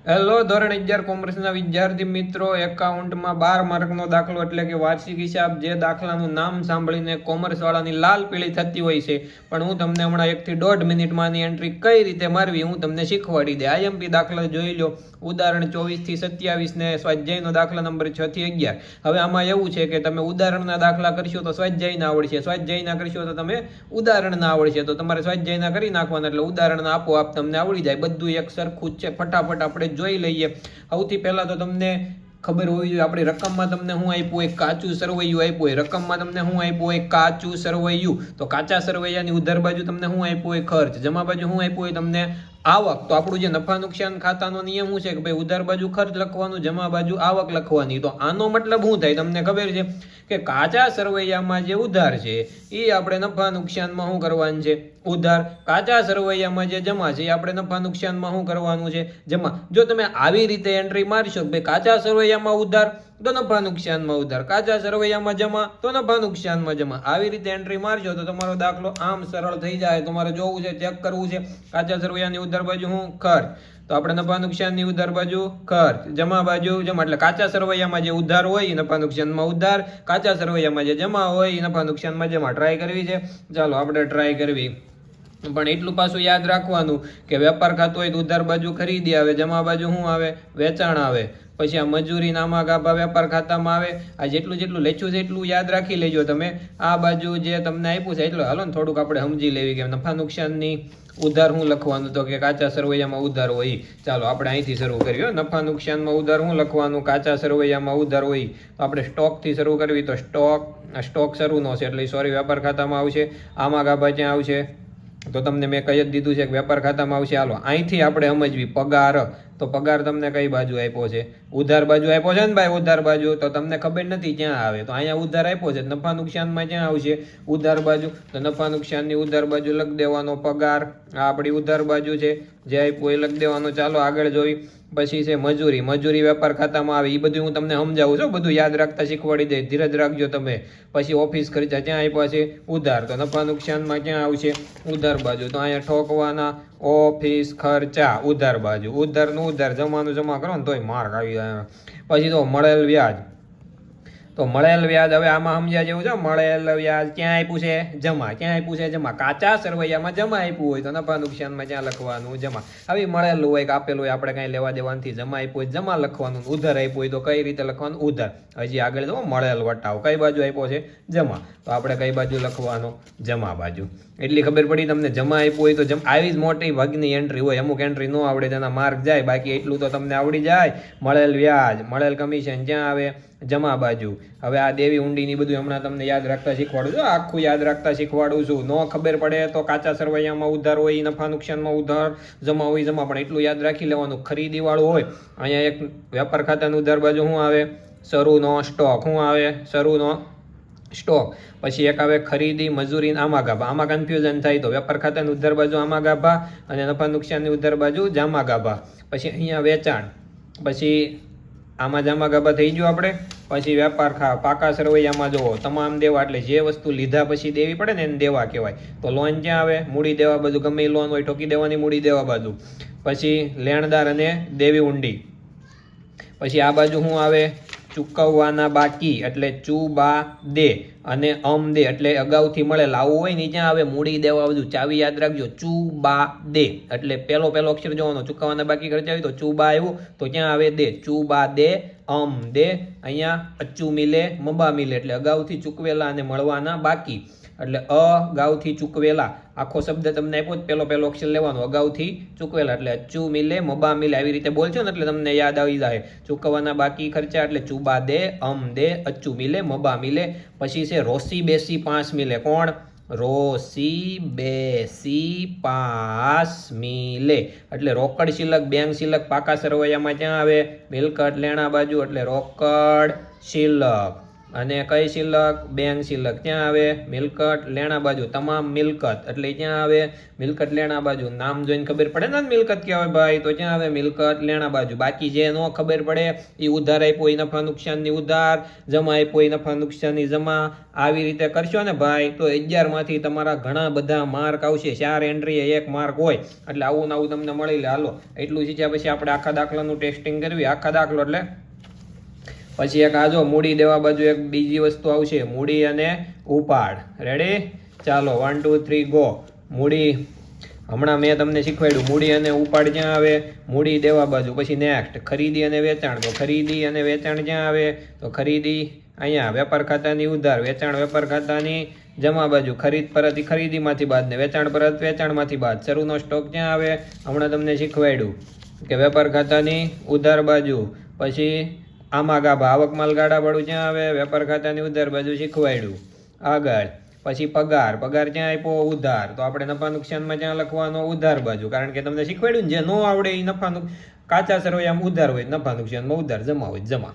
Hello ધોરણ 11 કોમર્સના વિદ્યાર્થી મિત્રો, એકાઉન્ટમાં 12 માર્કનો દાખલો એટલે કે વાર્ષિક હિસાબ. જે દાખલાનું નામ સાંભળીને કોમર્સ વાળાની લાલ પીળી થતી હોય છે, પણ હું તમને હમણાં 1 થી 1.5 મિનિટમાં આની એન્ટ્રી કઈ રીતે મારવી હું તમને શીખવાડી દે. આઈએમપી દાખલા જોઈ લો, ઉદાહરણ 24 થી 27 ને સ્વાધ્યાયનો દાખલા નંબર 6 થી 11. હવે આમાં એવું છે કે તમે ઉદાહરણના દાખલા કરશો તો સ્વાધ્યાયના આવડશે, સ્વાધ્યાયના કરશો તો તમે ઉદાહરણના આવડશે. તો તમારે સ્વાધ્યાયના કરી નાખવાના એટલે ઉદાહરણ આપોઆપ તમને આવડી જાય. બધું એક સરખું જ છે. ફટાફટ આપણે જોઈ લઈએ. સૌથી પહેલા તો તમને ખબર હોવી જોઈએ આપણી રકમમાં તમને શું આપ્યું હોય, કાચું સરવૈયું આપ્યું હોય. રકમમાં તમને શું આપ્યું હોય, કાચું સરવૈયું. તો કાચા સરવૈયાની ઉધાર બાજુ તમને શું આપ્યું હોય, ખર્ચ. જમા બાજુ શું આપ્યું હોય તમને, આવક. તો આપણું જે નફા નુકસાન ખાતાનો નિયમ શું છે કે ભાઈ ઉધાર બાજુ ખર્ચ લખવાનું, જમા બાજુ આવક લખવાની. તો આનો મતલબ શું થાય તમને ખબર છે કે કાચા સરવૈયામાં જે ઉધાર છે એ આપણે નફા નુકસાનમાં શું કરવાનું છે, ઉધાર. કાચા સરવૈયામાં જે જમા છે એ આપણે નફા નુકસાનમાં શું કરવાનું છે, જમા. જો તમે આવી રીતે એન્ટ્રી મારશો કે કાચા સરવૈયામાં ઉધાર તો નફા નુકસાનમાં ઉધાર, કાચા સરવૈયામાં જમા તો નફા નુકસાનમાં જમા. આવી રીતે એન્ટ્રી મારશો તો તમારો દાખલો આમ સરળ થઈ જાય. તમારે જોવું છે, ચેક કરવું છે. કાચા સરવૈયાની ઉધાર બાજુ શું, ખર્ચ. તો આપણે નફા નુકસાનની ઉધાર બાજુ ખર્ચ, જમા બાજુ જમા. એટલે કાચા સરવૈયામાં જે ઉધાર હોય એ નફા નુકસાનમાં ઉધાર, કાચા સરવૈયામાં જે જમા હોય એ નફા નુકસાનમાં જમા. ટ્રાય કરવી છે, ચાલો આપણે ટ્રાય કરવી. પણ એટલું પાછું યાદ રાખવાનું કે વેપાર ખાતું હોય તો ઉધાર બાજુ ખરીદી આવે, જમા બાજુ શું આવે, વેચાણ આવે. પછી આ મજૂરી નામા ગાભા વેપાર ખાતામાં આવે. આ જેટલું જેટલું લેખ્યું છે એટલું યાદ રાખી લેજો તમે. આ બાજુ જે તમને આપ્યું છે એટલું હાલો ને થોડુંક આપણે સમજી લેવી કે નફા નુકસાનની ઉધાર શું લખવાનું. તો કે કાચા સરવૈયામાં ઉધાર હોય. ચાલો આપણે અહીંથી શરૂ કરીએ. નફા નુકસાનમાં ઉધાર શું લખવાનું, કાચા સરવૈયામાં ઉધાર હોય. તો આપણે સ્ટોકથી શરૂ કરવી. તો સ્ટોક શરૂનો છે એટલે સોરી વેપાર ખાતામાં આવશે. આમાં ગાભા ક્યાં આવશે, તો તમને મેં કહી જ દીધું છે કે વેપાર ખાતામાં આવશે. હાલો અહીંથી આપણે સમજવી પગાર. તો પગાર તમને કઈ બાજુ આપ્યો છે, ઉધાર બાજુ આપ્યો છે ને ભાઈ, ઉધાર બાજુ. તો તમને ખબર નથી ક્યાં આવે, તો અહીંયા ઉધાર આપ્યો છે. નફા નુકસાનમાં ક્યાં આવશે, ઉધાર બાજુ. તો નફા નુકસાનની ઉધાર બાજુ લખી દેવાનો પગાર. આ આપણી ઉધાર બાજુ છે, જે આપ્યું એ લખી દેવાનું. ચાલો આગળ જોઈ. પછી છે મજૂરી. મજૂરી વેપાર ખાતામાં આવે. એ બધું હું તમને સમજાવું છું, બધું યાદ રાખતા શીખવાડી દે, ધીરજ રાખજો તમે. પછી ઓફિસ ખર્ચા ક્યાં આપ્યા છે, ઉધાર. તો નફા નુકસાનમાં ક્યાં આવશે, ઉધાર બાજુ. તો અહીંયા ઠોકવાના ઓફિસ ખર્ચા ઉધાર બાજુ. ઉધારનું ઉધાર, જમાનું જમા કરો ને તોય માર્ક આવી જાય. પછી તો મળેલ વ્યાજ. તો મળેલ વ્યાજ હવે આમાં સમજ્યા જેવું છે. મળેલ વ્યાજ ક્યાં આપ્યું છે, જમા. ક્યાં આપ્યું છે, જમા. કાચા સરવૈયામાં જમા આપ્યું હોય તો નફા નુકસાનમાં ક્યાં લખવાનું, જમા. હવે મળેલું હોય કે આપેલું હોય આપણે કાંઈ લેવા દેવાથી જમા આપ્યું હોય જમા લખવાનું, ઉધાર આપ્યું હોય તો કઈ રીતે લખવાનું, ઉધાર. હજી આગળ જો મળેલ વટાવ કઈ બાજુ આપ્યો છે, જમા. તો આપણે કઈ બાજુ લખવાનું, જમા બાજુ. એટલી ખબર પડી તમને. જમા આપ્યું હોય તો આવી જ મોટી ભાગની એન્ટ્રી હોય. અમુક એન્ટ્રી ન આવડે તેના માર્ક જાય, બાકી એટલું તો તમને આવડી જાય. મળેલ વ્યાજ, મળેલ કમિશન ક્યાં આવે, જમા બાજુ. હવે આ દેવી ઊંડીની બધું હમણાં તમને યાદ રાખતા શીખવાડું છું, આખું યાદ રાખતા શીખવાડું છું. ન ખબર પડે તો કાચા સરવૈયામાં ઉધાર હોય, નફા નુકસાનમાં ઉધાર, જમા હોય જમા. પણ એટલું યાદ રાખી લેવાનું. ખરીદી વાળું હોય અહીંયા એક વેપાર ખાતાનું ઉધાર બાજુ શું આવે, શરૂનો સ્ટોક. શું આવે, શરૂનો સ્ટોક. પછી એક આવે ખરીદી મજૂરી આમાં ગાભા. આમાં કન્ફ્યુઝન થાય તો વેપાર ખાતાની ઉધાર બાજુ આમાં ગાભા અને નફા નુકસાનની ઉધાર બાજુ જામા ગાભા. પછી અહીંયા વેચાણ. પછી આમાં જામા ગાભા થઈ ગયો આપણે. પછી વેપાર પાકા સરવૈયામાં જુઓ તમામ દેવા, એટલે જે વસ્તુ લીધા પછી દેવી પડે ને એને દેવા કહેવાય. તો લોન ક્યાં આવે, મૂડી દેવા બાજુ. ગમે લોન હોય ઠોકી દેવાની, મૂડી દેવા બાજુ. પછી લેણદાર અને દેવી ઊંડી. પછી આ બાજુ શું આવે, ચૂકવવાના બાકી એટલે ચૂબા દે અને દે એટલે અગાઉથી મળેલ. આવું હોય ને ક્યાં આવે, મૂડી દેવા બાજુ. ચાવી યાદ રાખજો, ચૂબા દે એટલે પેલો અક્ષર જોવાનો. ચૂકવવાના બાકી ખર્ચા હોય તો ચૂબા આવ્યું તો ક્યાં આવે, દે. ચૂબા દે, દે. અહીંયા અચ્ચુ મિલે, મબા મિલે એટલે અગાઉથી ચૂકવેલા અને મળવાના બાકી. એટલે અગાઉથી ચૂકવેલા આખો શબ્દ તમને આપ્યો, પેલો અક્ષર લેવાનો. અગાઉથી ચૂકવેલા એટલે અચ્ચુ મિલે, મબા મિલે. આવી રીતે બોલશો ને એટલે તમને યાદ આવી જાય. ચૂકવવાના બાકી ખર્ચા એટલે ચૂબા દે, દે, અચ્ચુ મિલે, મબા મિલે. પછી છે રોસી બેસી 5 મિલે. કોણ, રોસી બેસી 5 મિલે એટલે રોકડ શિલક, બેંક શિલક. પાકા સરવૈયામાં ક્યાં આવે, મિલકત લેણા બાજુ એટલે રોકડ શિલક. અને કઈ શિલક? બેંક શિલક. ક્યાં આવે? મિલકત લેણા બાજુ. તમામ મિલકત એટલે ક્યાં આવે? મિલકત લેણા બાજુ. નામ જોઈને ખબર પડે ને મિલકત કહેવાય ભાઈ, તો ક્યાં આવે? મિલકત લેણા બાજુ. બાકી જે ન ખબર પડે એ ઉધાર આપ્યો એ નફા નુકસાનની ઉધાર, જમા આપ્યો એ નફા નુકસાનની જમા. આવી રીતે કરશો ને ભાઈ તો 11 માંથી તમારા ઘણા બધા માર્ક આવશે. 4 એન્ટ્રી 1 માર્ક હોય એટલે આવું ને આવું તમને મળી લે. હાલો એટલું શીખ્યા પછી આપણે આખા દાખલાનું ટેસ્ટિંગ કરવી. આખા દાખલો એટલે પછી એક આ જો મૂડી દેવા બાજુ એક બીજી વસ્તુ આવશે, મૂડી અને ઉપાડ. રેડી? ચાલો 1 2 3 ગો. મૂડી હમણાં મેં તમને શીખવાડ્યું. મૂડી અને ઉપાડ ક્યાં આવે? મૂડી દેવા બાજુ. પછી નેક્સ્ટ ખરીદી અને વેચાણ. તો ખરીદી અને વેચાણ ક્યાં આવે? તો ખરીદી અહીંયા. વેપાર ખાતાની ઉધાર, વેચાણ વેપાર ખાતાની જમા બાજુ. ખરીદ પરત ખરીદીમાંથી બાદ ને વેચાણ પરત વેચાણમાંથી બાદ. શરૂનો સ્ટોક ક્યાં આવે? હમણાં તમને શીખવાડ્યું કે વેપાર ખાતાની ઉધાર બાજુ. પછી આમાં ગાભા આવક માલ ગાડા વાળું ક્યાં આવે? વેપાર ખાતાની ઉધાર બાજુ શીખવાડ્યું. આગળ પછી પગાર. પગાર ક્યાં આપ્યો? ઉધાર. તો આપણે નફા નુકસાનમાં ક્યાં લખવાનો? ઉધાર બાજુ. કારણ કે તમને શીખવાડ્યું ને જે ન આવડે એ નફા કાચા સરવૈયામાં ઉધાર હોય, નફા નુકસાનમાં ઉધાર, જમા હોય જમા.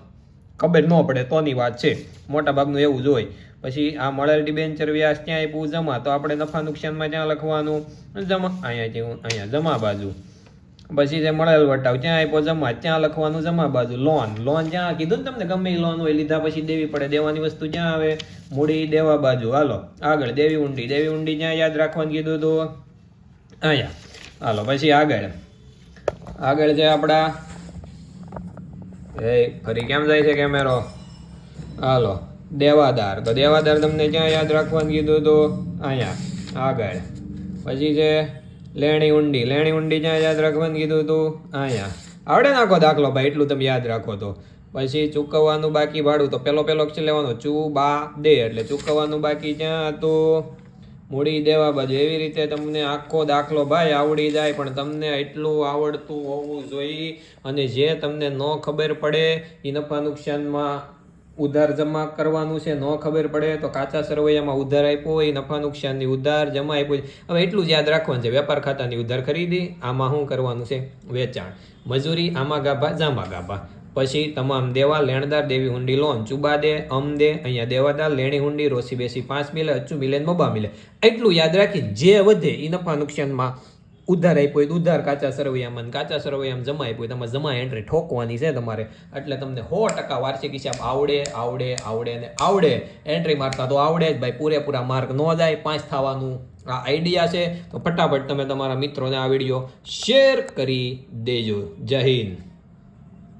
ખબર ન પડે તોની વાત છે, મોટા ભાગનું એવું જ હોય. પછી આ મળેલ ડિબેન્ચર વ્યાજ ક્યાં આપ્યું? જમા. તો આપણે નફા નુકસાનમાં ક્યાં લખવાનું? જમા. અહીંયા જમા બાજુ. પછી જે મળેલ વટાવ ક્યાં આપ્યો? જમા. ક્યાં લખવાનું? જમા બાજુ. લોન. લોન ક્યાં કીધું ને તમને, ગમે એ લોન હોય લીધા પછી દેવી પડે. દેવાની વસ્તુ ક્યાં આવે? મૂડી દેવા બાજુ. હાલો આગળ દેવી ઊંડી. દેવી ઊંડી ક્યાં યાદ રાખવાનું કીધું હતું? અહીંયા. હાલો પછી આગળ છે આપણા ફરી કેમ જાય છે કેમેરો? હાલો દેવાદાર. તો દેવાદાર તમને ક્યાં યાદ રાખવાનું કીધું હતું? અહીંયા આગળ. પછી છે લેણી ઊંડી. લેણી ઊંડી ક્યાં યાદ રાખવાનું કીધું હતું? અહીંયા. આવડે નાખો દાખલો ભાઈ, એટલું તમે યાદ રાખો તો. પછી ચૂકવવાનું બાકી ભાડું. તો પેલો અક્ષર લેવાનો દે, એટલે ચૂકવવાનું બાકી ક્યાં હતું? મૂડી દેવા બાજુ. એવી રીતે તમને આખો દાખલો ભાઈ આવડી જાય, પણ તમને એટલું આવડતું હોવું જોઈએ. અને જે તમને ન ખબર પડે એ નફા નુકસાનમાં ઉધાર જમા કરવાનું છે. ન ખબર પડે તો કાચા સરવૈયામાં ઉધાર આપ્યો હોય, નફા નુકસાનની ઉધાર જમા આપ્યો. હવે એટલું જ યાદ રાખવાનું છે. વેપાર ખાતાની ઉધાર ખરીદી, આમાં શું કરવાનું છે? વેચાણ. મજૂરી, આમાં ગાભા જામા ગાભા. પછી તમામ દેવા, લેણદાર, દેવી હુંડી, લોન, ચુબા દે, દે, અહીંયા દેવાદાર, લેણી હુંડી, રોસી બેસી 5 મિલે, અચ્ચું મિલે, મબા મિલે. એટલું યાદ રાખી જે વધે એ નફા નુકસાનમાં ઉધાર આપ્યો હોય ઉધાર, કાચા સરવૈયામાં, કાચા સરવૈયામાં જમા આપ્યો હોય તમારે જમા એન્ટ્રી ઠોકવાની છે તમારે. એટલે તમને 100% વાર્ષિક હિસાબ આવડે. એન્ટ્રી મારતા તો આવડે જ ભાઈ, પૂરેપૂરા માર્ક ન જાય, 5 થવાનું આ આઈડિયા છે. તો ફટાફટ તમે તમારા મિત્રોને આ વિડીયો શેર કરી દેજો. જય હિન્દ.